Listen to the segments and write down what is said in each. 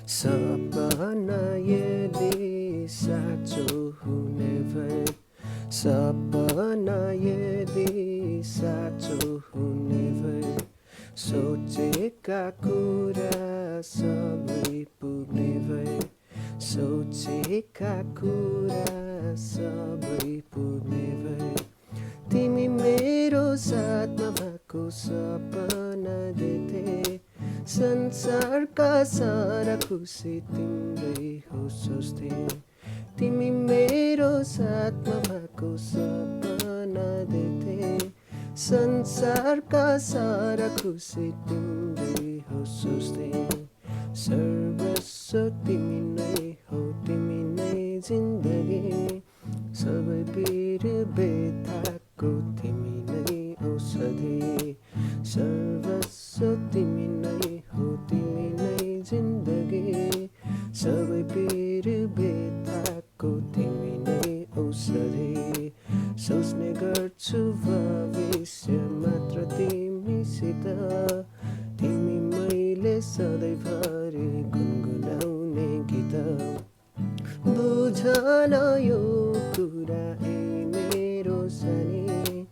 सपना यदि साँचो हुने भए, सपना यदि साँचो हुने भए, सोचेका कुरा सबै पुग्ने भए, सोचेका कुरा सबै पुग्ने भए, तिमी मेरो साथमा भएको सपना देखे, संसारका सारा खुसी तिम्रै हो सोच्थे, तिमी मेरो साथमा भएको सपना देखे, संसारका सारा खुसी तिम्रै हो सोच्थे, सर्वस्व तिमी नै हो, तिमी नै जिन्दगी, सबै पीर व्यथाको तिमी नै औषधि, सर्वस्व तिमी नै हो, तिमी नै जिन्दगी, सबै पीर व्यथाको तिमी नै औषधि, सोच्ने गर्छु भविष्य मात्र तिमीसित, तिमी मैले सधैँभरि गुनगुनाउने गीत, बुझ न यो कुरा ए मेरो सानी,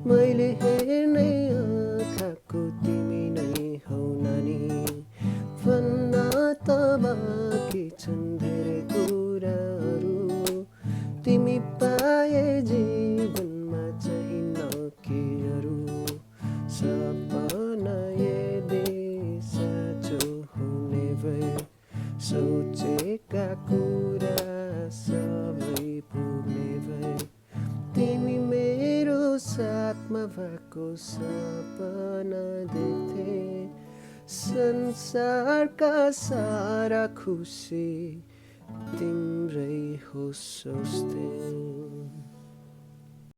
मैले हेर्ने आँखाको तिमी नै हौ नानी, भन्न त बाँकी छन् धेरै कुराहरू, तिमी पाए जीवनमा चाहिन्न के अरू, सपना यदि साँचो हुने भए, सोचेका कुरा सबै पुग्ने भए, तिमी मेरो साथमा भएको सपना देख्थे, संसारका सारा खुसी तिम्रै हो सोच्थे।